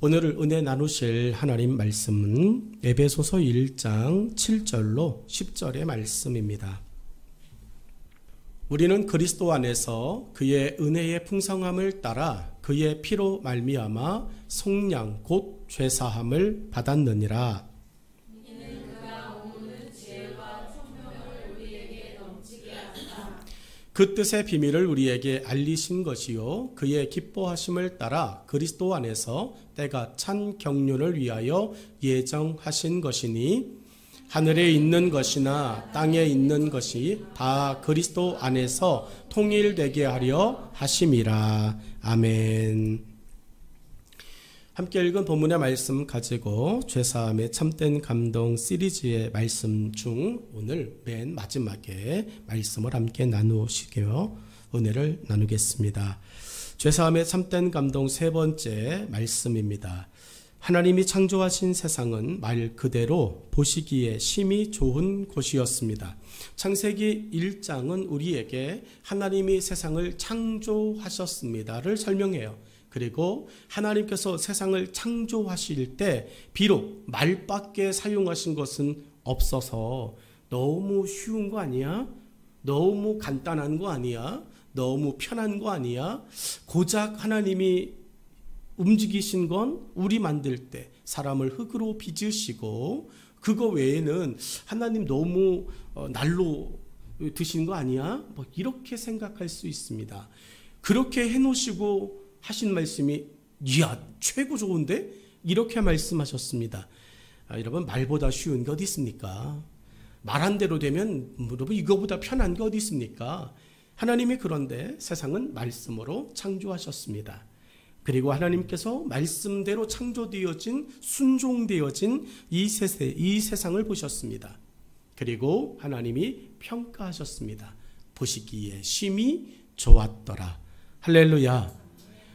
오늘 은혜 나누실 하나님 말씀은 에베소서 1장 7절로 10절의 말씀입니다. 우리는 그리스도 안에서 그의 은혜의 풍성함을 따라 그의 피로 말미암아 속량 곧 죄사함을 받았느니라. 이는 그가 모든 지혜와 총명을 우리에게 넘치게 하사 그 뜻의 비밀을 우리에게 알리신 것이요 그의 기뻐하심을 따라 그리스도 안에서 때가 찬 경륜을 위하여 예정하신 것이니 하늘에 있는 것이나 땅에 있는 것이 다 그리스도 안에서 통일되게 하려 하심이라. 아멘. 함께 읽은 본문의 말씀 가지고 죄사함의 참된 감동 시리즈의 말씀 중 오늘 맨 마지막에 말씀을 함께 나누시게요. 은혜를 나누겠습니다. 죄사함의 참된 감동 세 번째 말씀입니다. 하나님이 창조하신 세상은 말 그대로 보시기에 심히 좋은 곳이었습니다. 창세기 1장은 우리에게 하나님이 세상을 창조하셨습니다를 설명해요. 그리고 하나님께서 세상을 창조하실 때 비록 말밖에 사용하신 것은 없어서 너무 쉬운 거 아니야? 너무 간단한 거 아니야? 너무 편한 거 아니야? 고작 하나님이 움직이신 건 우리 만들 때 사람을 흙으로 빚으시고 그거 외에는 하나님 너무 날로 드신 거 아니야? 뭐 이렇게 생각할 수 있습니다. 그렇게 해놓으시고 하신 말씀이 이야 최고 좋은데? 이렇게 말씀하셨습니다. 여러분 말보다 쉬운 게 어디 있습니까? 말한 대로 되면 여러분 이거보다 편한 게 어디 있습니까? 하나님이 그런데 세상은 말씀으로 창조하셨습니다. 그리고 하나님께서 말씀대로 창조되어진 순종되어진 이 세상을 보셨습니다. 그리고 하나님이 평가하셨습니다. 보시기에 심히 좋았더라. 할렐루야.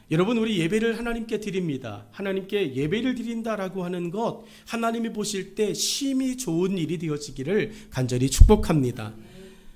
여러분 우리 예배를 하나님께 드립니다. 하나님께 예배를 드린다라고 하는 것 하나님이 보실 때 심히 좋은 일이 되어지기를 간절히 축복합니다.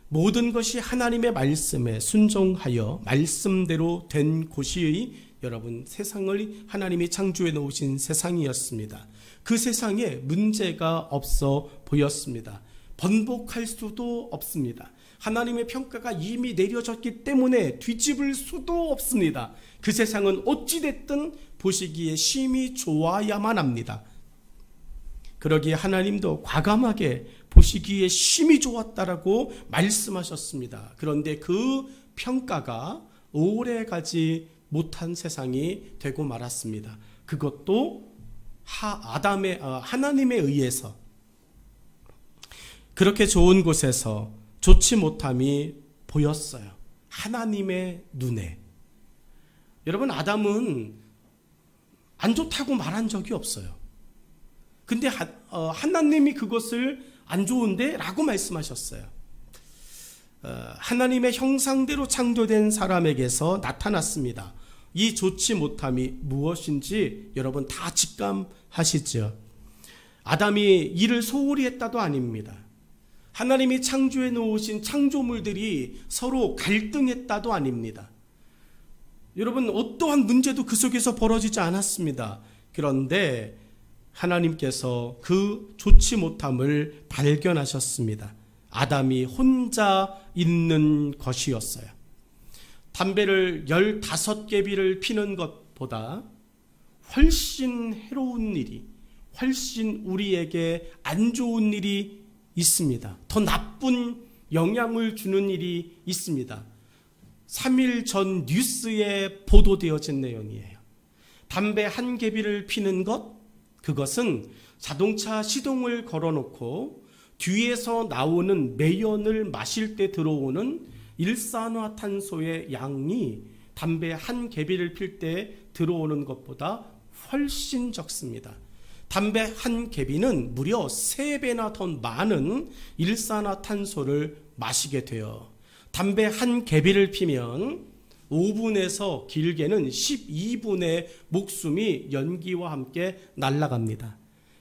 모든 것이 하나님의 말씀에 순종하여 말씀대로 된 곳이 여러분 세상을 하나님이 창조해 놓으신 세상이었습니다. 그 세상에 문제가 없어 보였습니다. 번복할 수도 없습니다. 하나님의 평가가 이미 내려졌기 때문에 뒤집을 수도 없습니다. 그 세상은 어찌됐든 보시기에 심히 좋아야만 합니다. 그러기에 하나님도 과감하게 보시기에 심히 좋았다라고 말씀하셨습니다. 그런데 그 평가가 오래가지 못한 세상이 되고 말았습니다. 그것도 하나님에 의해서 그렇게 좋은 곳에서 좋지 못함이 보였어요. 하나님의 눈에. 여러분 아담은 안 좋다고 말한 적이 없어요. 근데 하나님이 그것을 안 좋은데 라고 말씀하셨어요. 하나님의 형상대로 창조된 사람에게서 나타났습니다. 이 좋지 못함이 무엇인지 여러분 다 직감하시죠. 아담이 이를 소홀히 했다도 아닙니다. 하나님이 창조해 놓으신 창조물들이 서로 갈등했다도 아닙니다. 여러분 어떠한 문제도 그 속에서 벌어지지 않았습니다. 그런데 하나님께서 그 좋지 못함을 발견하셨습니다. 아담이 혼자 있는 것이었어요. 담배를 15개비를 피는 것보다 훨씬 해로운 일이, 훨씬 우리에게 안 좋은 일이 있습니다. 더 나쁜 영향을 주는 일이 있습니다. 3일 전 뉴스에 보도되어진 내용이에요. 담배 1개비를 피는 것, 그것은 자동차 시동을 걸어놓고 뒤에서 나오는 매연을 마실 때 들어오는 일산화탄소의 양이 담배 1개비를 필 때 들어오는 것보다 훨씬 적습니다. 담배 1개비는 무려 3배나 더 많은 일산화탄소를 마시게 돼요. 담배 1개비를 피면 5분에서 길게는 12분의 목숨이 연기와 함께 날아갑니다.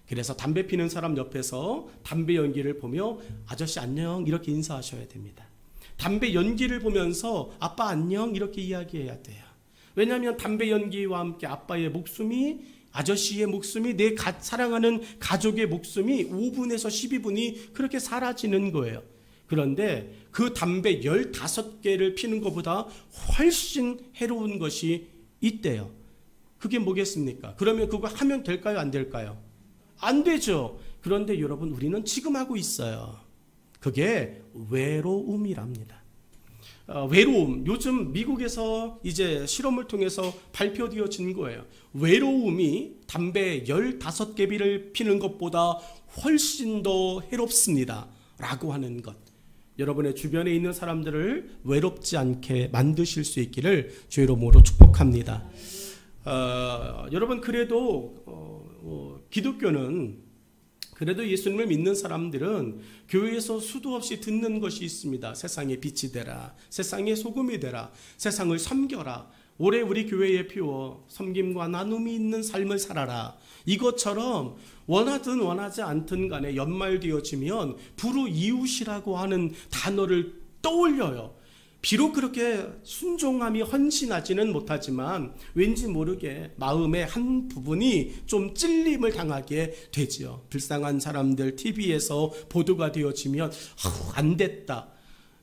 그래서 담배 피는 사람 옆에서 담배 연기를 보며 아저씨 안녕 이렇게 인사하셔야 됩니다. 담배 연기를 보면서 아빠 안녕 이렇게 이야기해야 돼요. 왜냐하면 담배 연기와 함께 아빠의 목숨이 아저씨의 목숨이, 내 사랑하는 가족의 목숨이 5분에서 12분이 그렇게 사라지는 거예요. 그런데 그 담배 15개를 피는 것보다 훨씬 해로운 것이 있대요. 그게 뭐겠습니까? 그러면 그거 하면 될까요? 안 될까요? 안 되죠. 그런데 여러분, 우리는 지금 하고 있어요. 그게 외로움이랍니다. 외로움, 요즘 미국에서 이제 실험을 통해서 발표되어진 거예요. 외로움이 담배 15개비를 피는 것보다 훨씬 더 해롭습니다 라고 하는 것. 여러분의 주변에 있는 사람들을 외롭지 않게 만드실 수 있기를 주의 이름으로 축복합니다. 여러분, 그래도 기독교는, 그래도 예수님을 믿는 사람들은 교회에서 수도 없이 듣는 것이 있습니다. 세상의 빛이 되라, 세상의 소금이 되라, 세상을 섬겨라, 올해 우리 교회에 피워 섬김과 나눔이 있는 삶을 살아라. 이것처럼 원하든 원하지 않든 간에 연말되어지면 불우이웃이라고 하는 단어를 떠올려요. 비록 그렇게 순종함이 헌신하지는 못하지만 왠지 모르게 마음의 한 부분이 좀 찔림을 당하게 되지요. 불쌍한 사람들 TV에서 보도가 되어지면 안 됐다.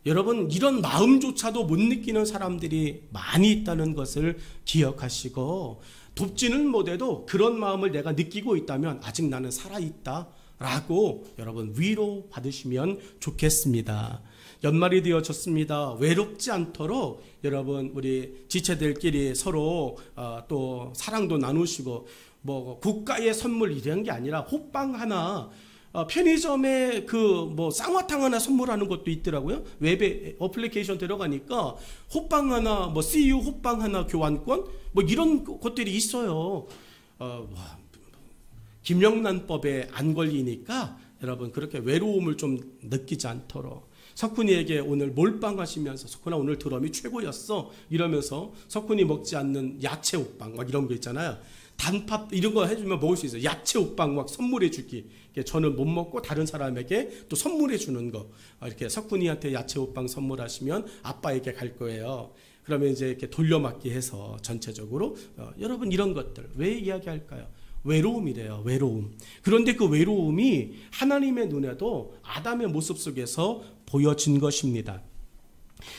여러분, 이런 마음조차도 못 느끼는 사람들이 많이 있다는 것을 기억하시고, 돕지는 못해도 그런 마음을 내가 느끼고 있다면 아직 나는 살아있다 라고 여러분 위로 받으시면 좋겠습니다. 연말이 되어졌습니다. 외롭지 않도록 여러분, 우리 지체들끼리 서로 또 사랑도 나누시고, 뭐 국가의 선물 이런 게 아니라 호빵 하나, 편의점에 쌍화탕 하나 선물하는 것도 있더라고요. 웹에 어플리케이션 들어가니까 호빵 하나, CU 호빵 하나 교환권, 이런 것들이 있어요. 김영란법에 안 걸리니까 여러분, 그렇게 외로움을 좀 느끼지 않도록. 석훈이에게 오늘 몰빵하시면서, 석훈아 오늘 드럼이 최고였어 이러면서 석훈이 먹지 않는 야채 호빵 이런 거 있잖아요. 단팥 이런 거 해주면 먹을 수 있어요. 야채 호빵 선물해 주기. 저는 못 먹고 다른 사람에게 또 선물해 주는 거. 이렇게 석훈이한테 야채 호빵 선물하시면 아빠에게 갈 거예요. 그러면 이제 이렇게 돌려막기 해서 전체적으로 여러분, 이런 것들 왜 이야기할까요? 외로움이래요. 외로움. 그런데 그 외로움이 하나님의 눈에도 아담의 모습 속에서 보여진 것입니다.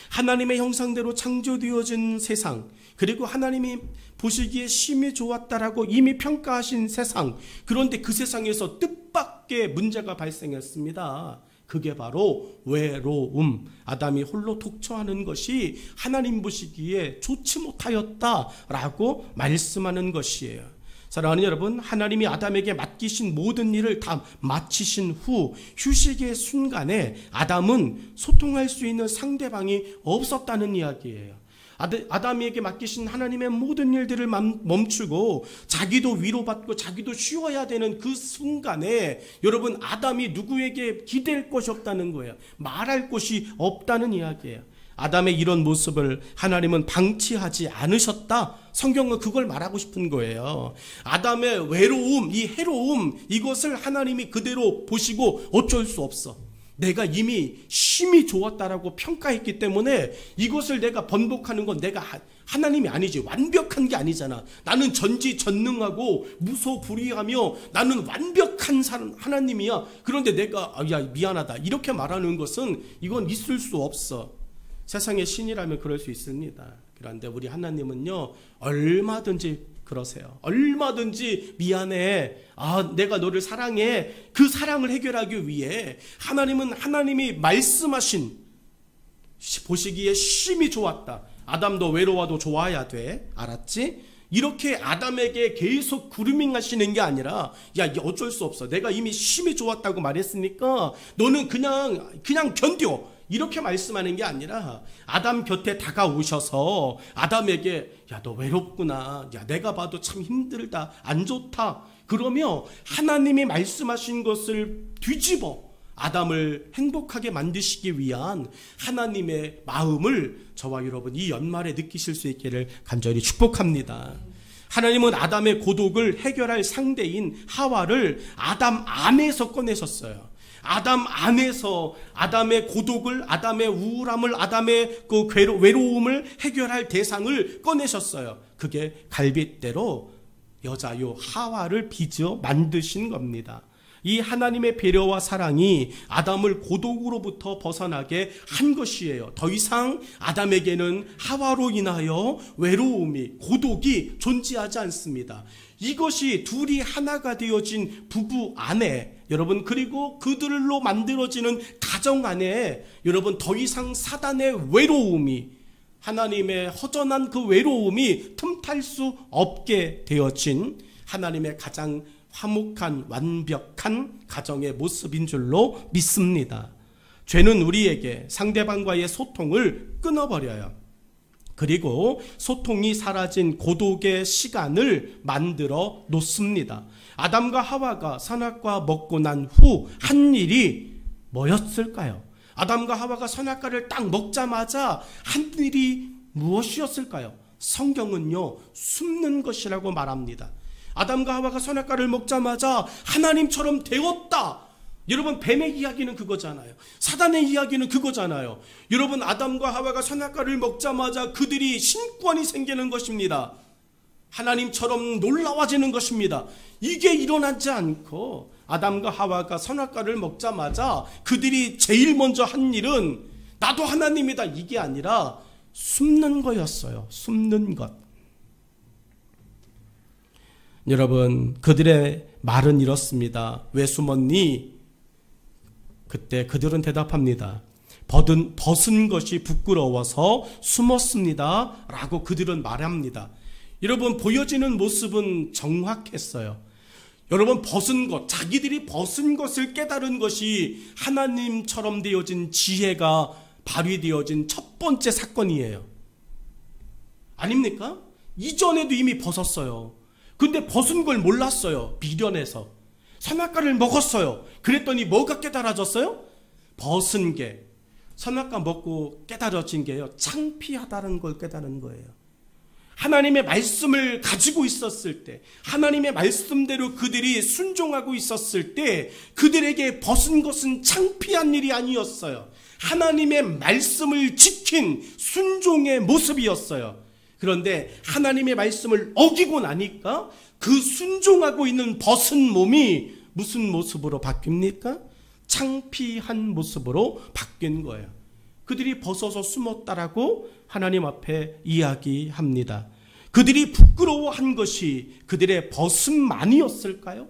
하나님의 형상대로 창조되어진 세상, 그리고 하나님이 보시기에 심히 좋았다라고 이미 평가하신 세상, 그런데 그 세상에서 뜻밖의 문제가 발생했습니다. 그게 바로 외로움, 아담이 홀로 독처하는 것이 하나님 보시기에 좋지 못하였다라고 말씀하는 것이에요. 사랑하는 여러분, 하나님이 아담에게 맡기신 모든 일을 다 마치신 후 휴식의 순간에 아담은 소통할 수 있는 상대방이 없었다는 이야기예요. 아담에게 맡기신 하나님의 모든 일들을 멈추고 자기도 위로받고 자기도 쉬어야 되는 그 순간에 여러분, 아담이 누구에게 기댈 것이 없다는 거예요. 말할 곳이 없다는 이야기예요. 아담의 이런 모습을 하나님은 방치하지 않으셨다. 성경은 그걸 말하고 싶은 거예요. 아담의 외로움, 이 해로움, 이것을 하나님이 그대로 보시고 어쩔 수 없어. 내가 이미 심히 좋았다라고 평가했기 때문에 이것을 내가 번복하는 건 내가 하나님이 아니지. 완벽한 게 아니잖아. 나는 전지전능하고 무소불위하며 나는 완벽한 하나님이야. 그런데 내가 야 미안하다 이렇게 말하는 것은 이건 있을 수 없어. 세상의 신이라면 그럴 수 있습니다. 그런데 우리 하나님은요, 얼마든지 그러세요. 얼마든지 미안해. 내가 너를 사랑해. 그 사랑을 해결하기 위해 하나님은 하나님이 말씀하신, 보시기에 심히 좋았다. 아담도 외로워도 좋아야 돼. 알았지? 이렇게 아담에게 계속 그루밍 하시는 게 아니라, 야, 어쩔 수 없어. 내가 이미 심히 좋았다고 말했으니까 너는 그냥 견뎌. 이렇게 말씀하는 게 아니라 아담 곁에 다가오셔서 아담에게, 야, 너 외롭구나. 야, 내가 봐도 참 힘들다. 안 좋다. 그러며 하나님이 말씀하신 것을 뒤집어 아담을 행복하게 만드시기 위한 하나님의 마음을 저와 여러분 이 연말에 느끼실 수 있기를 간절히 축복합니다. 하나님은 아담의 고독을 해결할 상대인 하와를 아담 안에서 꺼내셨어요. 아담 안에서 아담의 고독을, 아담의 우울함을, 아담의 그 외로움을 해결할 대상을 꺼내셨어요. 그게 갈빗대로 여자요 하와를 빚어 만드신 겁니다. 이 하나님의 배려와 사랑이 아담을 고독으로부터 벗어나게 한 것이에요. 더 이상 아담에게는 하와로 인하여 외로움이, 고독이 존재하지 않습니다. 이것이 둘이 하나가 되어진 부부 안에, 여러분, 그리고 그들로 만들어지는 가정 안에 여러분 더 이상 사단의 외로움이, 하나님의 허전한 그 외로움이 틈탈 수 없게 되어진 하나님의 가장 화목한 완벽한 가정의 모습인 줄로 믿습니다. 죄는 우리에게 상대방과의 소통을 끊어버려요. 그리고 소통이 사라진 고독의 시간을 만들어 놓습니다. 아담과 하와가 선악과 먹고 난 후 한 일이 뭐였을까요? 아담과 하와가 선악과를 딱 먹자마자 한 일이 무엇이었을까요? 성경은요, 숨는 것이라고 말합니다. 아담과 하와가 선악과를 먹자마자 하나님처럼 되었다. 여러분, 뱀의 이야기는 그거잖아요. 사단의 이야기는 그거잖아요. 여러분, 아담과 하와가 선악과를 먹자마자 그들이 신권이 생기는 것입니다. 하나님처럼 놀라워지는 것입니다. 이게 일어나지 않고 아담과 하와가 선악과를 먹자마자 그들이 제일 먼저 한 일은 나도 하나님이다, 이게 아니라 숨는 거였어요. 숨는 것. 여러분, 그들의 말은 이렇습니다. 왜 숨었니? 그때 그들은 대답합니다. 벗은 것이 부끄러워서 숨었습니다 라고 그들은 말합니다. 여러분, 보여지는 모습은 정확했어요. 여러분, 벗은 것, 자기들이 벗은 것을 깨달은 것이 하나님처럼 되어진 지혜가 발휘되어진 첫 번째 사건이에요. 아닙니까? 이전에도 이미 벗었어요. 근데 벗은 걸 몰랐어요. 미련해서. 선악과를 먹었어요. 그랬더니 뭐가 깨달아졌어요? 벗은 게, 선악과 먹고 깨달아진 게요, 창피하다는 걸 깨달은 거예요. 하나님의 말씀을 가지고 있었을 때, 하나님의 말씀대로 그들이 순종하고 있었을 때 그들에게 벗은 것은 창피한 일이 아니었어요. 하나님의 말씀을 지킨 순종의 모습이었어요. 그런데 하나님의 말씀을 어기고 나니까 그 순종하고 있는 벗은 몸이 무슨 모습으로 바뀝니까? 창피한 모습으로 바뀐 거예요. 그들이 벗어서 숨었다라고 하나님 앞에 이야기합니다. 그들이 부끄러워한 것이 그들의 벗음만이었을까요?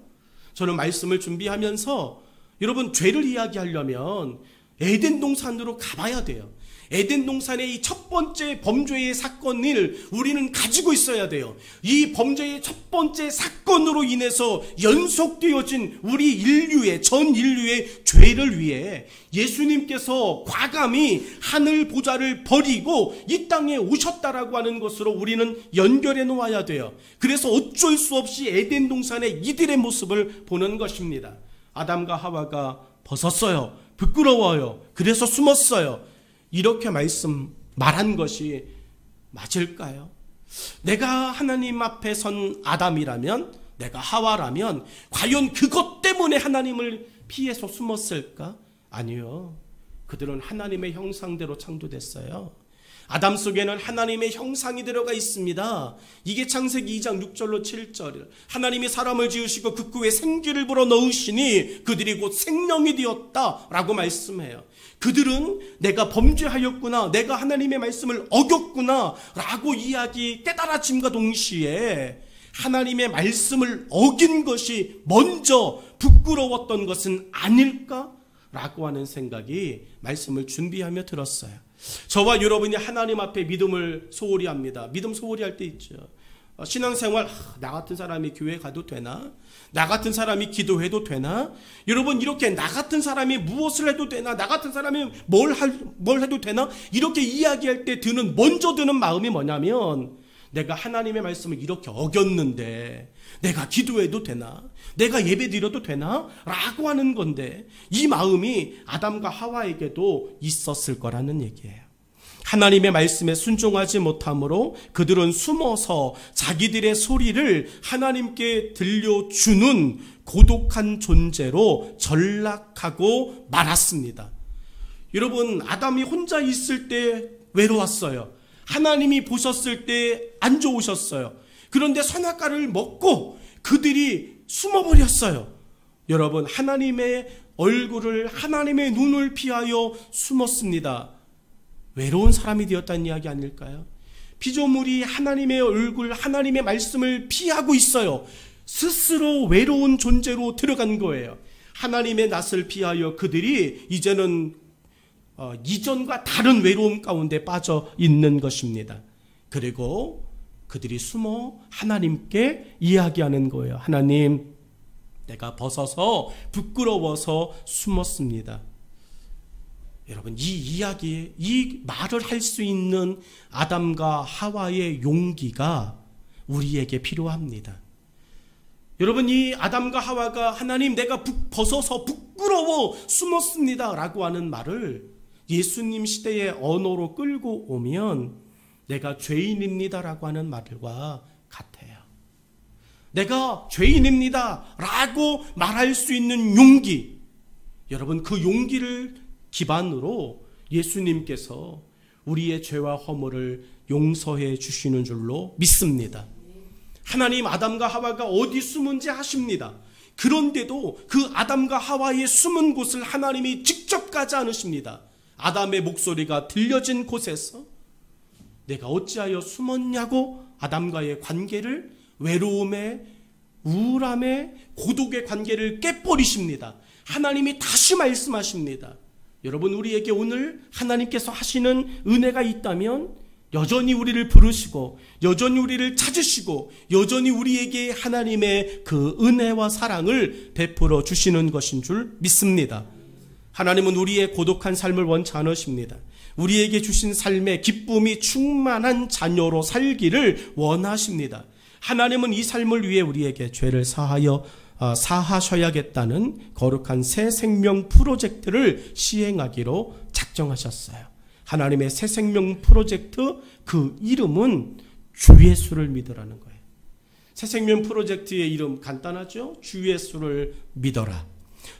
저는 말씀을 준비하면서 여러분, 죄를 이야기하려면 에덴 동산으로 가봐야 돼요. 에덴 동산의 이 첫 번째 범죄의 사건을 우리는 가지고 있어야 돼요. 이 범죄의 첫 번째 사건으로 인해서 연속되어진 우리 인류의, 전 인류의 죄를 위해 예수님께서 과감히 하늘 보좌를 버리고 이 땅에 오셨다라고 하는 것으로 우리는 연결해 놓아야 돼요. 그래서 어쩔 수 없이 에덴 동산의 이들의 모습을 보는 것입니다. 아담과 하와가 벗었어요. 부끄러워요. 그래서 숨었어요. 이렇게 말한 것이 맞을까요? 내가 하나님 앞에 선 아담이라면, 내가 하와라면 과연 그것 때문에 하나님을 피해서 숨었을까? 아니요. 그들은 하나님의 형상대로 창조됐어요. 아담 속에는 하나님의 형상이 들어가 있습니다. 이게 창세기 2장 6절로 7절. 하나님이 사람을 지으시고 그 구에 생기를 불어넣으시니 그들이 곧 생명이 되었다라고 말씀해요. 그들은 내가 범죄하였구나, 내가 하나님의 말씀을 어겼구나 라고 깨달아짐과 동시에 하나님의 말씀을 어긴 것이 먼저 부끄러웠던 것은 아닐까? 라고 하는 생각이 말씀을 준비하며 들었어요. 저와 여러분이 하나님 앞에 믿음을 소홀히 합니다. 믿음 소홀히 할 때 있죠. 신앙생활, 나 같은 사람이 교회 가도 되나? 나 같은 사람이 기도해도 되나? 여러분, 이렇게 나 같은 사람이 무엇을 해도 되나? 나 같은 사람이 뭘 해도 되나? 이렇게 이야기할 때 먼저 드는 마음이 뭐냐면, 내가 하나님의 말씀을 이렇게 어겼는데 내가 기도해도 되나? 내가 예배 드려도 되나? 라고 하는 건데, 이 마음이 아담과 하와에게도 있었을 거라는 얘기예요. 하나님의 말씀에 순종하지 못함으로 그들은 숨어서 자기들의 소리를 하나님께 들려주는 고독한 존재로 전락하고 말았습니다. 여러분, 아담이 혼자 있을 때 외로웠어요. 하나님이 보셨을 때 안 좋으셨어요. 그런데 선악과를 먹고 그들이 숨어버렸어요. 여러분, 하나님의 얼굴을, 하나님의 눈을 피하여 숨었습니다. 외로운 사람이 되었다는 이야기 아닐까요? 피조물이 하나님의 얼굴, 하나님의 말씀을 피하고 있어요. 스스로 외로운 존재로 들어간 거예요. 하나님의 낯을 피하여 그들이 이제는 이전과 다른 외로움 가운데 빠져 있는 것입니다. 그리고 그들이 숨어 하나님께 이야기하는 거예요. 하나님, 내가 벗어서 부끄러워서 숨었습니다. 여러분, 이 이야기에, 이 말을 할 수 있는 아담과 하와의 용기가 우리에게 필요합니다. 여러분, 이 아담과 하와가 하나님, 내가 벗어서 부끄러워 숨었습니다 라고 하는 말을 예수님 시대의 언어로 끌고 오면 내가 죄인입니다 라고 하는 말과 같아요. 내가 죄인입니다 라고 말할 수 있는 용기, 여러분, 그 용기를 기반으로 예수님께서 우리의 죄와 허물을 용서해 주시는 줄로 믿습니다. 하나님, 아담과 하와가 어디 숨은지 아십니다. 그런데도 그 아담과 하와의 숨은 곳을 하나님이 직접 가지 않으십니다. 아담의 목소리가 들려진 곳에서 내가 어찌하여 숨었냐고 아담과의 관계를, 외로움에, 우울함에, 고독의 관계를 깨버리십니다. 하나님이 다시 말씀하십니다. 여러분, 우리에게 오늘 하나님께서 하시는 은혜가 있다면 여전히 우리를 부르시고, 여전히 우리를 찾으시고, 여전히 우리에게 하나님의 그 은혜와 사랑을 베풀어 주시는 것인 줄 믿습니다. 하나님은 우리의 고독한 삶을 원치 않으십니다. 우리에게 주신 삶의 기쁨이 충만한 자녀로 살기를 원하십니다. 하나님은 이 삶을 위해 우리에게 죄를 사하셔야겠다는 거룩한 새 생명 프로젝트를 시행하기로 작정하셨어요. 하나님의 새 생명 프로젝트, 그 이름은 주 예수를 믿으라는 거예요. 새 생명 프로젝트의 이름 간단하죠? 주 예수를 믿어라.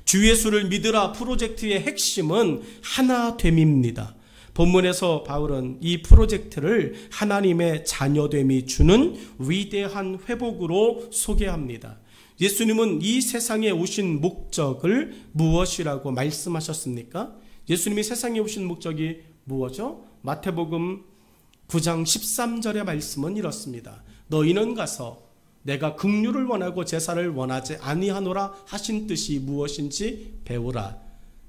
주 예수를 믿으라 프로젝트의 핵심은 하나됨입니다. 본문에서 바울은 이 프로젝트를 하나님의 자녀됨이 주는 위대한 회복으로 소개합니다. 예수님은 이 세상에 오신 목적을 무엇이라고 말씀하셨습니까? 예수님이 세상에 오신 목적이 무엇이죠? 마태복음 9장 13절의 말씀은 이렇습니다. 너희는 가서 내가 긍휼을 원하고 제사를 원하지 아니하노라 하신 뜻이 무엇인지 배우라.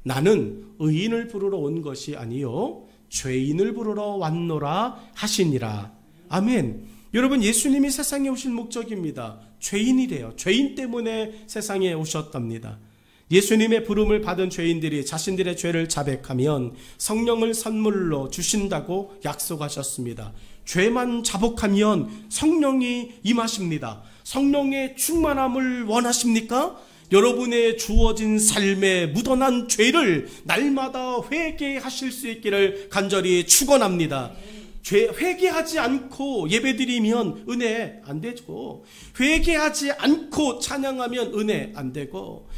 나는 의인을 부르러 온 것이 아니요 죄인을 부르러 왔노라 하시니라. 아멘. 여러분, 예수님이 세상에 오신 목적입니다. 죄인이래요. 죄인 때문에 세상에 오셨답니다. 예수님의 부름을 받은 죄인들이 자신들의 죄를 자백하면 성령을 선물로 주신다고 약속하셨습니다. 죄만 자복하면 성령이 임하십니다. 성령의 충만함을 원하십니까? 여러분의 주어진 삶에 묻어난 죄를 날마다 회개하실 수 있기를 간절히 축원합니다. 회개하지 않고 예배드리면 은혜 안 되고, 회개하지 않고 찬양하면 은혜 안 되고,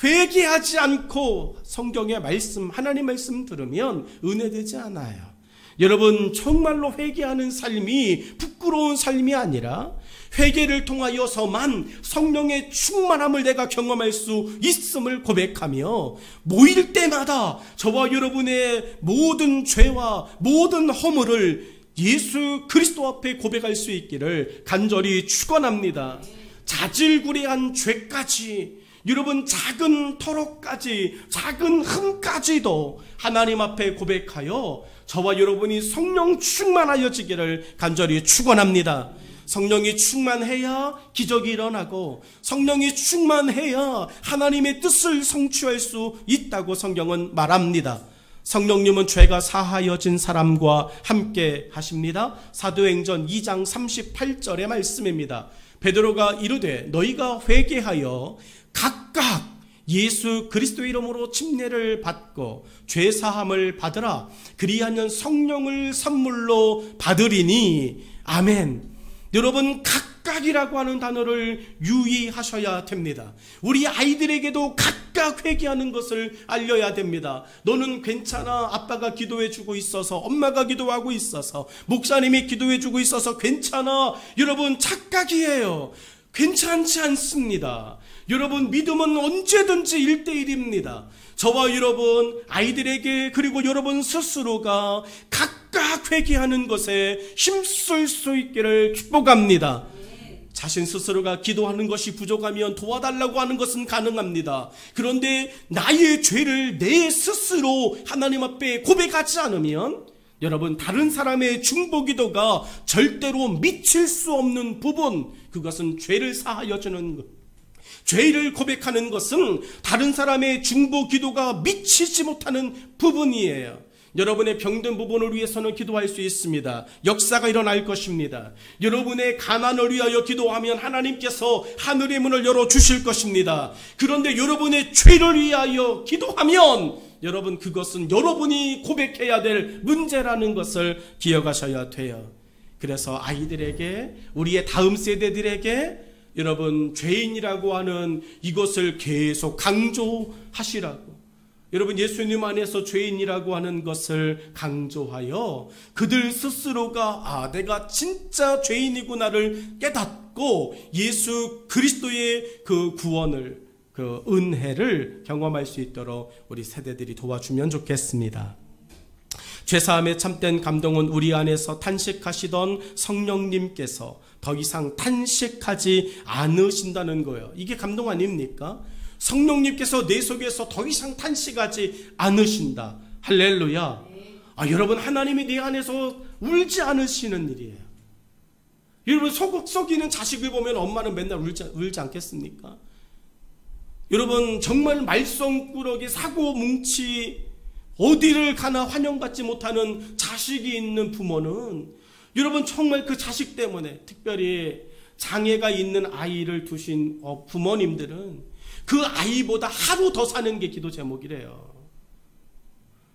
회개하지 않고 성경의 말씀, 하나님 말씀 들으면 은혜 되지 않아요. 여러분, 정말로 회개하는 삶이 부끄러운 삶이 아니라 회개를 통하여서만 성령의 충만함을 내가 경험할 수 있음을 고백하며 모일 때마다 저와 여러분의 모든 죄와 모든 허물을 예수 그리스도 앞에 고백할 수 있기를 간절히 축원합니다. 자질구레한 죄까지, 여러분 작은 터럭까지, 작은 흠까지도 하나님 앞에 고백하여 저와 여러분이 성령 충만하여지기를 간절히 축원합니다. 성령이 충만해야 기적이 일어나고, 성령이 충만해야 하나님의 뜻을 성취할 수 있다고 성경은 말합니다. 성령님은 죄가 사하여진 사람과 함께 하십니다. 사도행전 2장 38절의 말씀입니다. 베드로가 이르되 너희가 회개하여 각각 예수 그리스도의 이름으로 침례를 받고 죄사함을 받으라. 그리하면 성령을 선물로 받으리니. 아멘. 여러분, 각각이라고 하는 단어를 유의하셔야 됩니다. 우리 아이들에게도 각각 각각 회개하는 것을 알려야 됩니다. 너는 괜찮아. 아빠가 기도해주고 있어서, 엄마가 기도하고 있어서, 목사님이 기도해주고 있어서 괜찮아. 여러분 착각이에요. 괜찮지 않습니다. 여러분 믿음은 언제든지 1대1입니다. 저와 여러분, 아이들에게, 그리고 여러분 스스로가 각각 회개하는 것에 힘쓸 수 있기를 축복합니다. 자신 스스로가 기도하는 것이 부족하면 도와달라고 하는 것은 가능합니다. 그런데 나의 죄를 내 스스로 하나님 앞에 고백하지 않으면 여러분, 다른 사람의 중보기도가 절대로 미칠 수 없는 부분, 그것은 죄를 사하여 주는 것. 죄를 고백하는 것은 다른 사람의 중보기도가 미치지 못하는 부분이에요. 여러분의 병든 부분을 위해서는 기도할 수 있습니다. 역사가 일어날 것입니다. 여러분의 가난을 위하여 기도하면 하나님께서 하늘의 문을 열어주실 것입니다. 그런데 여러분의 죄를 위하여 기도하면 여러분, 그것은 여러분이 고백해야 될 문제라는 것을 기억하셔야 돼요. 그래서 아이들에게, 우리의 다음 세대들에게 여러분, 죄인이라고 하는 이것을 계속 강조하시라고, 여러분 예수님 안에서 죄인이라고 하는 것을 강조하여 그들 스스로가 내가 진짜 죄인이구나를 깨닫고 예수 그리스도의 그 구원을, 그 은혜를 경험할 수 있도록 우리 세대들이 도와주면 좋겠습니다. 죄사함의 참된 감동은 우리 안에서 탄식하시던 성령님께서 더 이상 탄식하지 않으신다는 거예요. 이게 감동 아닙니까? 성령님께서 내 속에서 더 이상 탄식하지 않으신다. 할렐루야. 여러분, 하나님이 내 안에서 울지 않으시는 일이에요. 여러분, 썩이는 자식을 보면 엄마는 맨날 울지 않겠습니까? 여러분, 정말 말썽꾸러기, 사고뭉치, 어디를 가나 환영받지 못하는 자식이 있는 부모는 여러분, 정말 그 자식 때문에, 특별히 장애가 있는 아이를 두신 부모님들은 그 아이보다 하루 더 사는 게 기도 제목이래요.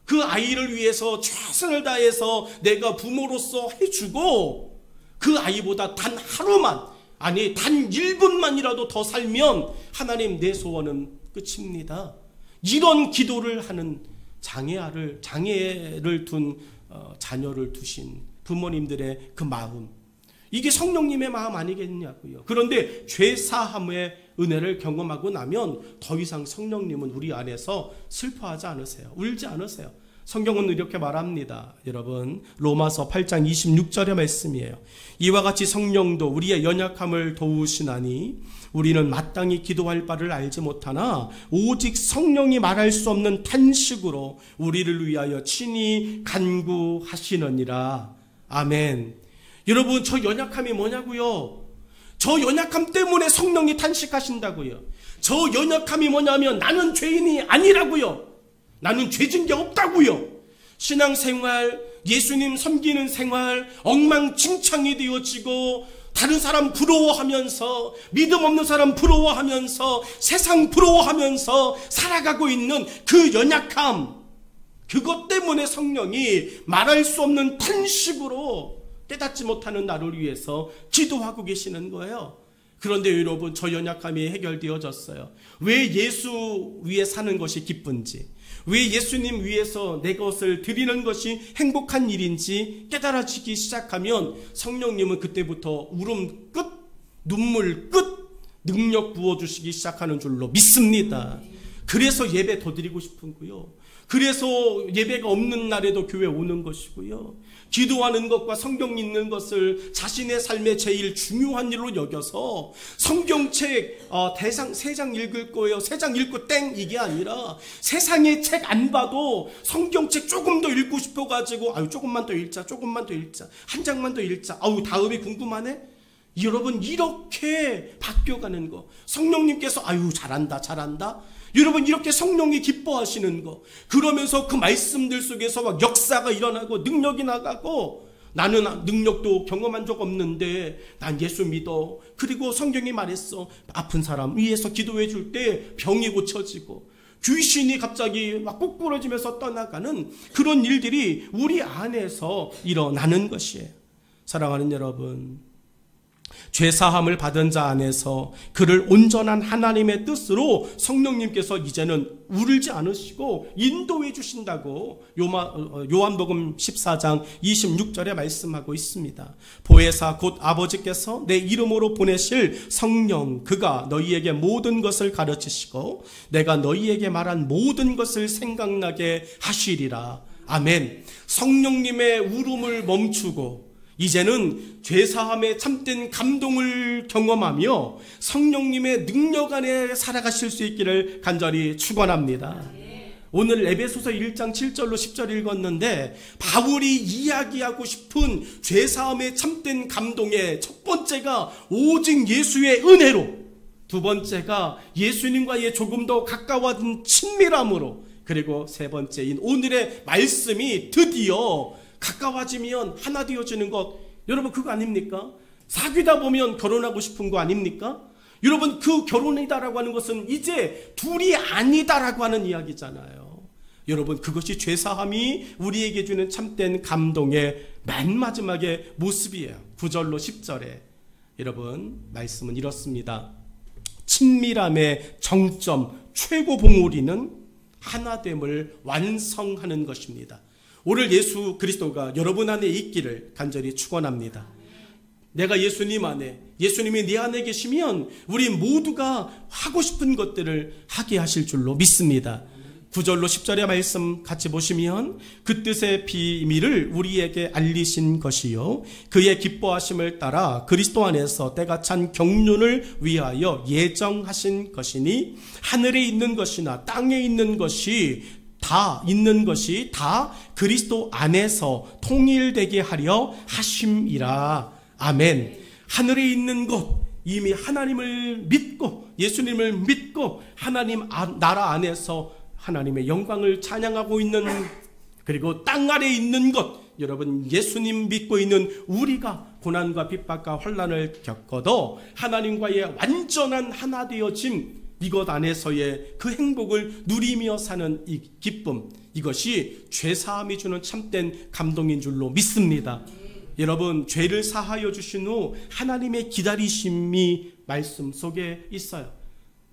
그 아이를 위해서 최선을 다해서 내가 부모로서 해주고 그 아이보다 단 하루만, 아니 단 1분만이라도 더 살면 하나님, 내 소원은 끝입니다. 이런 기도를 하는 장애를 둔 자녀를 두신 부모님들의 그 마음, 이게 성령님의 마음 아니겠냐고요. 그런데 죄사함의 은혜를 경험하고 나면 더 이상 성령님은 우리 안에서 슬퍼하지 않으세요. 울지 않으세요. 성경은 이렇게 말합니다. 여러분, 로마서 8장 26절의 말씀이에요. 이와 같이 성령도 우리의 연약함을 도우시나니 우리는 마땅히 기도할 바를 알지 못하나 오직 성령이 말할 수 없는 탄식으로 우리를 위하여 친히 간구하시느니라. 아멘. 여러분, 저 연약함이 뭐냐고요? 저 연약함 때문에 성령이 탄식하신다고요. 저 연약함이 뭐냐면 나는 죄인이 아니라고요. 나는 죄진 게 없다고요. 신앙생활, 예수님 섬기는 생활 엉망진창이 되어지고 다른 사람 부러워하면서, 믿음 없는 사람 부러워하면서, 세상 부러워하면서 살아가고 있는 그 연약함, 그것 때문에 성령이 말할 수 없는 탄식으로 깨닫지 못하는 나를 위해서 기도하고 계시는 거예요. 그런데 여러분, 저 연약함이 해결되어졌어요. 왜 예수 위에 사는 것이 기쁜지, 왜 예수님 위해서 내 것을 드리는 것이 행복한 일인지 깨달아지기 시작하면 성령님은 그때부터 울음 끝, 눈물 끝, 능력 부어주시기 시작하는 줄로 믿습니다. 그래서 예배 더 드리고 싶은고요. 그래서 예배가 없는 날에도 교회 오는 것이고요. 기도하는 것과 성경 읽는 것을 자신의 삶의 제일 중요한 일로 여겨서 성경책 대상 3장 읽을 거예요. 3장 읽고 땡, 이게 아니라 세상의 책 안 봐도 성경책 조금 더 읽고 싶어가지고 조금만 더 읽자, 조금만 더 읽자, 한 장만 더 읽자, 다음이 궁금하네. 여러분, 이렇게 바뀌어가는 거, 성령님께서 잘한다 잘한다, 여러분 이렇게 성령이 기뻐하시는 거, 그러면서 그 말씀들 속에서 막 역사가 일어나고 능력이 나가고, 나는 능력도 경험한 적 없는데 난 예수 믿어. 그리고 성경이 말했어, 아픈 사람 위해서 기도해 줄 때 병이 고쳐지고 귀신이 갑자기 막 꼬꾸러지면서 떠나가는 그런 일들이 우리 안에서 일어나는 것이에요. 사랑하는 여러분, 죄사함을 받은 자 안에서 그를 온전한 하나님의 뜻으로 성령님께서 이제는 울지 않으시고 인도해 주신다고 요한복음 14장 26절에 말씀하고 있습니다. 보혜사 곧 아버지께서 내 이름으로 보내실 성령, 그가 너희에게 모든 것을 가르치시고 내가 너희에게 말한 모든 것을 생각나게 하시리라. 아멘. 성령님의 울음을 멈추고 이제는 죄사함에 참된 감동을 경험하며 성령님의 능력 안에 살아가실 수 있기를 간절히 축원합니다. 오늘 에베소서 1장 7절로 10절 읽었는데 바울이 이야기하고 싶은 죄사함에 참된 감동의 첫 번째가 오직 예수의 은혜로, 두 번째가 예수님과의 조금 더 가까워진 친밀함으로, 그리고 세 번째인 오늘의 말씀이 드디어 가까워지면 하나 되어지는 것, 여러분 그거 아닙니까? 사귀다 보면 결혼하고 싶은 거 아닙니까? 여러분 그 결혼이다라고 하는 것은 이제 둘이 아니다라고 하는 이야기잖아요. 여러분 그것이 죄사함이 우리에게 주는 참된 감동의 맨 마지막의 모습이에요. 9절로 10절에 여러분 말씀은 이렇습니다. 친밀함의 정점, 최고 봉우리는 하나됨을 완성하는 것입니다. 오늘 예수 그리스도가 여러분 안에 있기를 간절히 축원합니다. 내가 예수님 안에, 예수님이 내 안에 계시면 우리 모두가 하고 싶은 것들을 하게 하실 줄로 믿습니다. 9절로 10절의 말씀 같이 보시면 그 뜻의 비밀을 우리에게 알리신 것이요 그의 기뻐하심을 따라 그리스도 안에서 때가 찬 경륜을 위하여 예정하신 것이니 하늘에 있는 것이나 땅에 있는 것이 다 그리스도 안에서 통일되게 하려 하심이라. 아멘. 하늘에 있는 것, 이미 하나님을 믿고 예수님을 믿고 하나님 나라 안에서 하나님의 영광을 찬양하고 있는, 그리고 땅 아래에 있는 것, 여러분 예수님 믿고 있는 우리가 고난과 핍박과 환난을 겪어도 하나님과의 완전한 하나 되어짐, 이것 안에서의 그 행복을 누리며 사는 이 기쁨, 이것이 죄사함이 주는 참된 감동인 줄로 믿습니다. 여러분 죄를 사하여 주신 후 하나님의 기다리심이 말씀 속에 있어요.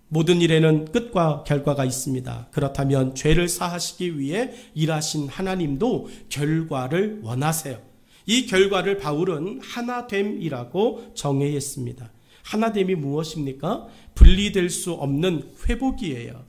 모든 일에는 끝과 결과가 있습니다. 그렇다면 죄를 사하시기 위해 일하신 하나님도 결과를 원하세요. 이 결과를 바울은 하나됨이라고 정의했습니다. 하나됨이 무엇입니까? 분리될 수 없는 회복이에요.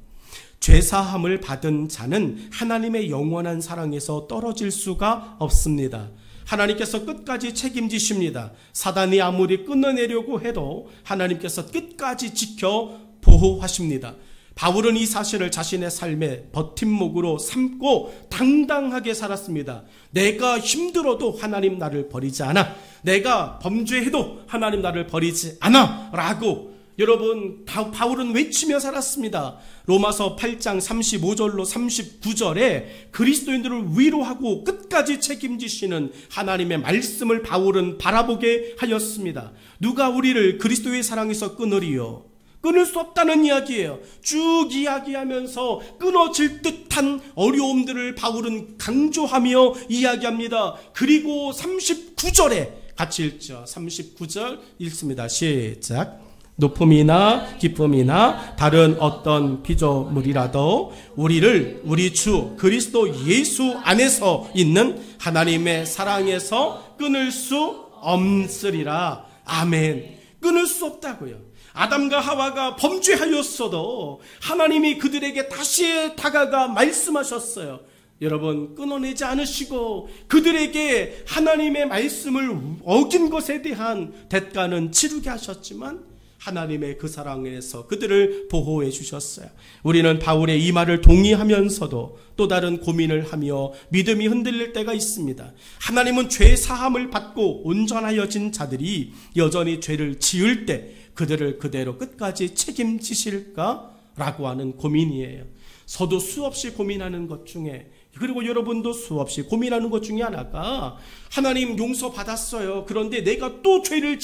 죄사함을 받은 자는 하나님의 영원한 사랑에서 떨어질 수가 없습니다. 하나님께서 끝까지 책임지십니다. 사단이 아무리 끊어내려고 해도 하나님께서 끝까지 지켜 보호하십니다. 바울은 이 사실을 자신의 삶의 버팀목으로 삼고 당당하게 살았습니다. 내가 힘들어도 하나님 나를 버리지 않아. 내가 범죄해도 하나님 나를 버리지 않아 라고 여러분 바울은 외치며 살았습니다. 로마서 8장 35절로 39절에 그리스도인들을 위로하고 끝까지 책임지시는 하나님의 말씀을 바울은 바라보게 하였습니다. 누가 우리를 그리스도의 사랑에서 끊으리요? 끊을 수 없다는 이야기예요. 쭉 이야기하면서 끊어질 듯한 어려움들을 바울은 강조하며 이야기합니다. 그리고 39절에 같이 읽죠. 39절 읽습니다. 시작. 높음이나 기쁨이나 다른 어떤 피조물이라도 우리를 우리 주 그리스도 예수 안에서 있는 하나님의 사랑에서 끊을 수 없으리라. 아멘. 끊을 수 없다고요. 아담과 하와가 범죄하였어도 하나님이 그들에게 다시 다가가 말씀하셨어요. 여러분 끊어내지 않으시고 그들에게 하나님의 말씀을 어긴 것에 대한 대가는 치르게 하셨지만 하나님의 그 사랑에서 그들을 보호해 주셨어요. 우리는 바울의 이 말을 동의하면서도 또 다른 고민을 하며 믿음이 흔들릴 때가 있습니다. 하나님은 죄 사함을 받고 온전하여진 자들이 여전히 죄를 지을 때 그들을 그대로 끝까지 책임지실까라고 하는 고민이에요. 저도 수없이 고민하는 것 중에, 그리고 여러분도 수없이 고민하는 것 중에 하나가 하나님 용서받았어요. 그런데 내가 또 죄를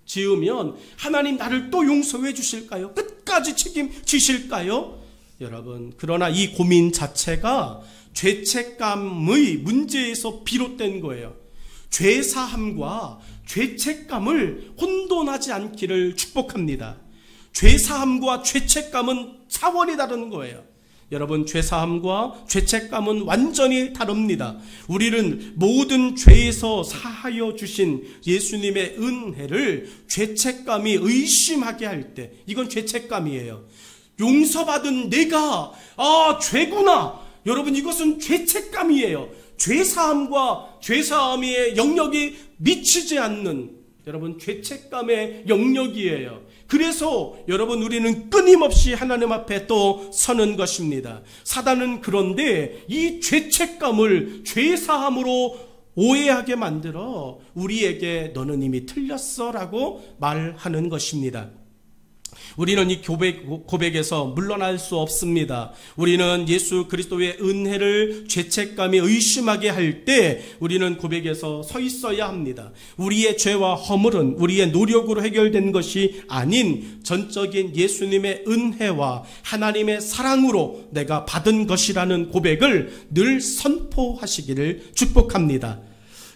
지으면 하나님 나를 또 용서해 주실까요? 끝까지 책임지실까요? 여러분, 그러나 이 고민 자체가 죄책감의 문제에서 비롯된 거예요. 죄사함과 죄책감을 혼돈하지 않기를 축복합니다. 죄사함과 죄책감은 차원이 다른 거예요. 여러분, 죄사함과 죄책감은 완전히 다릅니다. 우리는 모든 죄에서 사하여 주신 예수님의 은혜를 죄책감이 의심하게 할 때, 이건 죄책감이에요. 용서받은 내가 죄구나. 여러분, 이것은 죄책감이에요. 죄사함과 죄사함의 영역이 미치지 않는, 여러분, 죄책감의 영역이에요. 그래서 여러분, 우리는 끊임없이 하나님 앞에 또 서는 것입니다. 사단은 그런데 이 죄책감을 죄사함으로 오해하게 만들어 우리에게 너는 이미 틀렸어 라고 말하는 것입니다. 우리는 이 고백에서 물러날 수 없습니다. 우리는 예수 그리스도의 은혜를 죄책감이 의심하게 할 때 우리는 고백에서 서 있어야 합니다. 우리의 죄와 허물은 우리의 노력으로 해결된 것이 아닌 전적인 예수님의 은혜와 하나님의 사랑으로 내가 받은 것이라는 고백을 늘 선포하시기를 축복합니다.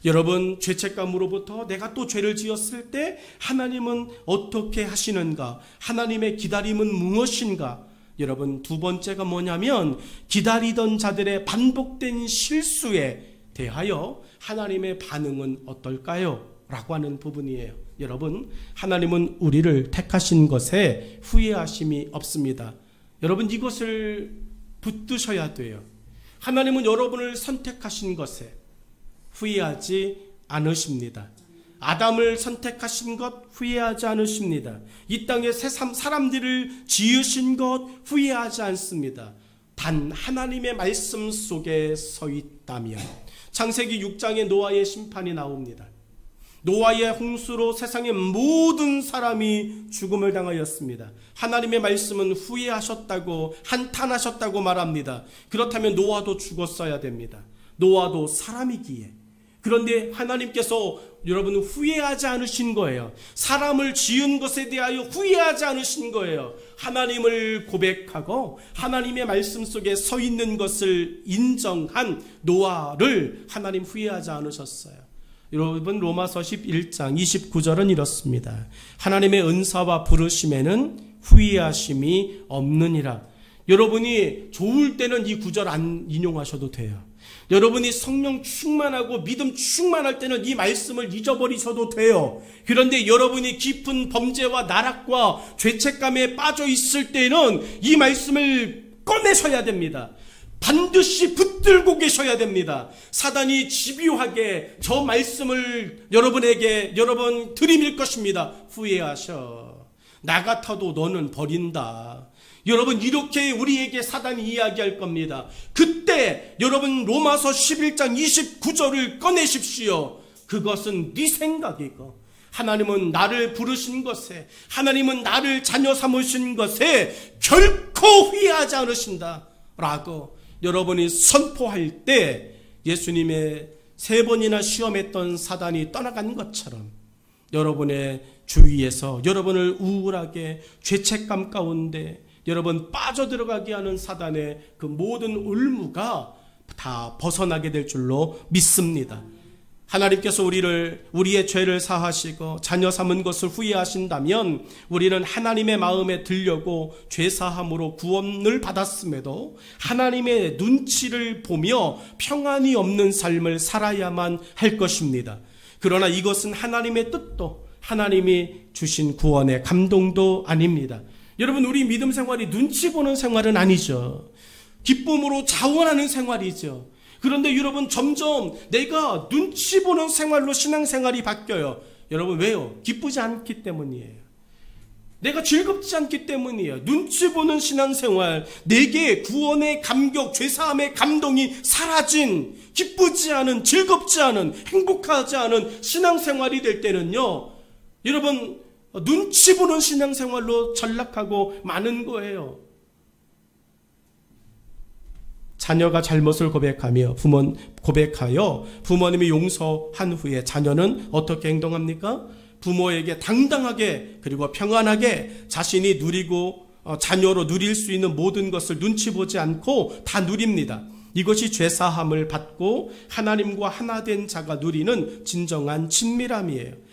여러분, 죄책감으로부터 내가 또 죄를 지었을 때 하나님은 어떻게 하시는가? 하나님의 기다림은 무엇인가? 여러분, 두 번째가 뭐냐면 기다리던 자들의 반복된 실수에 대하여 하나님의 반응은 어떨까요? 라고 하는 부분이에요. 여러분, 하나님은 우리를 택하신 것에 후회하심이 없습니다. 여러분, 이것을 붙드셔야 돼요. 하나님은 여러분을 선택하신 것에 후회하지 않으십니다. 아담을 선택하신 것 후회하지 않으십니다. 이 땅에 새 사람들을 지으신 것 후회하지 않습니다. 단 하나님의 말씀 속에 서 있다면. 창세기 6장에 노아의 심판이 나옵니다. 노아의 홍수로 세상의 모든 사람이 죽음을 당하였습니다. 하나님의 말씀은 후회하셨다고, 한탄하셨다고 말합니다. 그렇다면 노아도 죽었어야 됩니다. 노아도 사람이기에. 그런데 하나님께서 여러분 후회하지 않으신 거예요. 사람을 지은 것에 대하여 후회하지 않으신 거예요. 하나님을 고백하고 하나님의 말씀 속에 서 있는 것을 인정한 노아를 하나님 후회하지 않으셨어요. 여러분, 로마서 11장 29절은 이렇습니다. 하나님의 은사와 부르심에는 후회하심이 없느니라. 여러분이 좋을 때는 이 구절 안 인용하셔도 돼요. 여러분이 성령 충만하고 믿음 충만할 때는 이 말씀을 잊어버리셔도 돼요. 그런데 여러분이 깊은 범죄와 나락과 죄책감에 빠져 있을 때는 이 말씀을 꺼내셔야 됩니다. 반드시 붙들고 계셔야 됩니다. 사단이 집요하게 저 말씀을 여러분 들이밀 것입니다. 후회하셔. 나 같아도 너는 버린다. 여러분, 이렇게 우리에게 사단이 이야기할 겁니다. 그때 여러분 로마서 11장 29절을 꺼내십시오. 그것은 네 생각이고 하나님은 나를 부르신 것에, 하나님은 나를 자녀 삼으신 것에 결코 후회하지 않으신다 라고 여러분이 선포할 때 예수님의 3번이나 시험했던 사단이 떠나간 것처럼 여러분의 주위에서 여러분을 우울하게 죄책감 가운데 여러분 빠져들어가게 하는 사단의 그 모든 올무가 다 벗어나게 될 줄로 믿습니다. 하나님께서 우리의 죄를 사하시고 자녀 삼은 것을 후회하신다면 우리는 하나님의 마음에 들려고 죄사함으로 구원을 받았음에도 하나님의 눈치를 보며 평안이 없는 삶을 살아야만 할 것입니다. 그러나 이것은 하나님의 뜻도 하나님이 주신 구원의 감동도 아닙니다. 여러분, 우리 믿음 생활이 눈치 보는 생활은 아니죠. 기쁨으로 자원하는 생활이죠. 그런데 여러분, 점점 내가 눈치 보는 생활로 신앙생활이 바뀌어요. 여러분, 왜요? 기쁘지 않기 때문이에요. 내가 즐겁지 않기 때문이에요. 눈치 보는 신앙생활, 내게 구원의 감격, 죄사함의 감동이 사라진, 기쁘지 않은, 즐겁지 않은, 행복하지 않은 신앙생활이 될 때는요, 여러분, 눈치 보는 신앙생활로 전락하고 마는 거예요. 자녀가 잘못을 고백하여 부모님이 용서한 후에 자녀는 어떻게 행동합니까? 부모에게 당당하게 그리고 평안하게 자신이 누리고 자녀로 누릴 수 있는 모든 것을 눈치 보지 않고 다 누립니다. 이것이 죄사함을 받고 하나님과 하나 된 자가 누리는 진정한 친밀함이에요.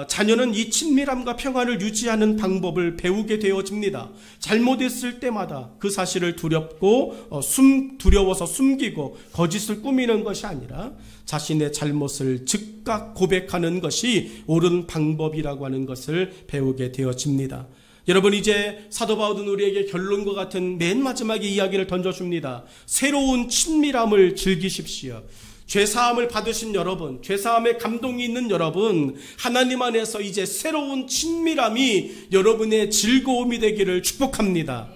자녀는 이 친밀함과 평안을 유지하는 방법을 배우게 되어집니다. 잘못했을 때마다 그 사실을 두려워서 숨기고 거짓을 꾸미는 것이 아니라 자신의 잘못을 즉각 고백하는 것이 옳은 방법이라고 하는 것을 배우게 되어집니다. 여러분, 이제 사도 바울은 우리에게 결론과 같은 맨 마지막에 이야기를 던져줍니다. 새로운 친밀함을 즐기십시오. 죄사함을 받으신 여러분, 죄사함에 감동이 있는 여러분, 하나님 안에서 이제 새로운 친밀함이 여러분의 즐거움이 되기를 축복합니다.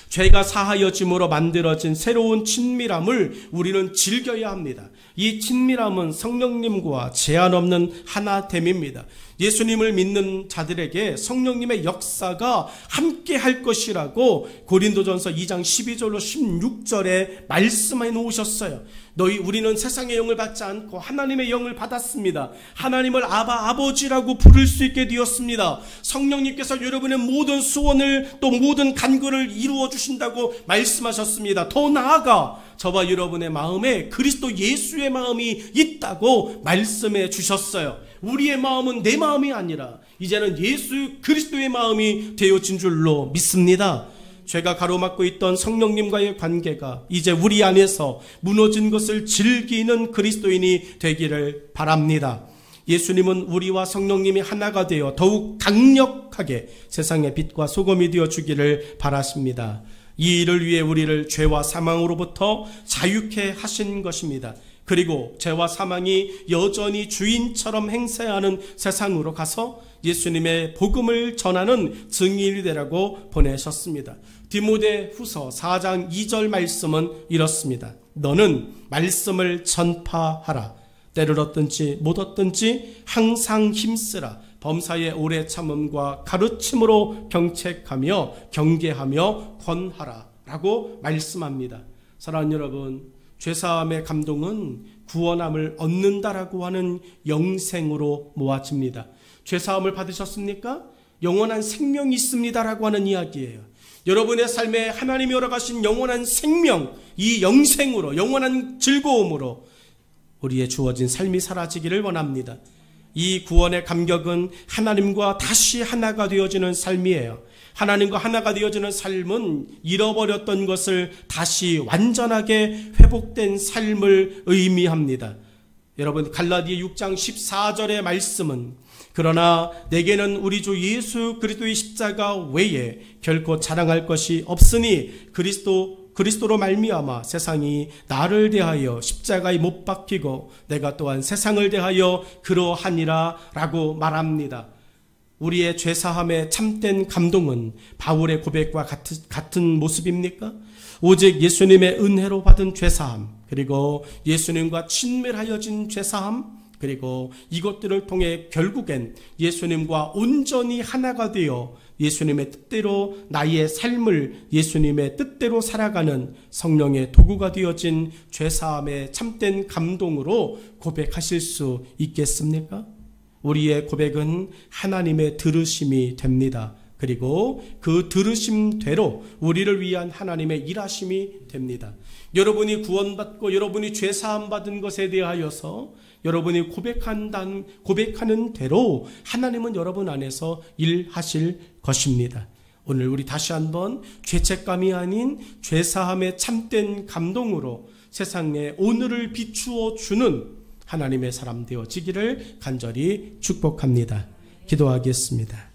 죄가 사하여짐으로 만들어진 새로운 친밀함을 우리는 즐겨야 합니다. 이 친밀함은 성령님과 제한 없는 하나됨입니다. 예수님을 믿는 자들에게 성령님의 역사가 함께 할 것이라고 고린도전서 2장 12절로 16절에 말씀해 놓으셨어요. 우리는 세상의 영을 받지 않고 하나님의 영을 받았습니다. 하나님을 아버지라고 부를 수 있게 되었습니다. 성령님께서 여러분의 모든 소원을 또 모든 간구를 이루어 주신다고 말씀하셨습니다. 더 나아가 저와 여러분의 마음에 그리스도 예수의 마음이 있다고 말씀해 주셨어요. 우리의 마음은 내 마음이 아니라 이제는 예수 그리스도의 마음이 되어진 줄로 믿습니다. 죄가 가로막고 있던 성령님과의 관계가 이제 우리 안에서 무너진 것을 즐기는 그리스도인이 되기를 바랍니다. 예수님은 우리와 성령님이 하나가 되어 더욱 강력하게 세상의 빛과 소금이 되어 주기를 바라십니다. 이 일을 위해 우리를 죄와 사망으로부터 자유케 하신 것입니다. 그리고 죄와 사망이 여전히 주인처럼 행세하는 세상으로 가서 예수님의 복음을 전하는 증인이 되라고 보내셨습니다. 디모데후서 4장 2절 말씀은 이렇습니다. 너는 말씀을 전파하라. 때를 얻든지 못 얻든지 항상 힘쓰라. 범사의 오래 참음과 가르침으로 경책하며 경계하며 권하라 라고 말씀합니다. 사랑하는 여러분, 죄사함의 감동은 구원함을 얻는다라고 하는 영생으로 모아집니다. 죄사함을 받으셨습니까? 영원한 생명이 있습니다라고 하는 이야기예요. 여러분의 삶에 하나님이 열어가신 영원한 생명, 이 영생으로, 영원한 즐거움으로 우리의 주어진 삶이 사라지기를 원합니다. 이 구원의 감격은 하나님과 다시 하나가 되어지는 삶이에요. 하나님과 하나가 되어지는 삶은 잃어버렸던 것을 다시 완전하게 회복된 삶을 의미합니다. 여러분, 갈라디아 6장 14절의 말씀은 그러나 내게는 우리 주 예수 그리스도의 십자가 외에 결코 자랑할 것이 없으니 그리스도로 말미암아 세상이 나를 대하여 십자가에 못 박히고 내가 또한 세상을 대하여 그러하니라 라고 말합니다. 우리의 죄사함의 참된 감동은 바울의 고백과 같은 모습입니까? 오직 예수님의 은혜로 받은 죄사함, 그리고 예수님과 친밀하여진 죄사함, 그리고 이것들을 통해 결국엔 예수님과 온전히 하나가 되어 예수님의 뜻대로 나의 삶을 예수님의 뜻대로 살아가는 성령의 도구가 되어진 죄사함의 참된 감동으로 고백하실 수 있겠습니까? 우리의 고백은 하나님의 들으심이 됩니다. 그리고 그 들으심대로 우리를 위한 하나님의 일하심이 됩니다. 여러분이 구원받고 여러분이 죄사함 받은 것에 대하여서 여러분이 고백하는 대로 하나님은 여러분 안에서 일하실 것입니다. 오늘 우리 다시 한번 죄책감이 아닌 죄사함의 참된 감동으로 세상에 오늘을 비추어 주는 하나님의 사람 되어지기를 간절히 축복합니다. 기도하겠습니다.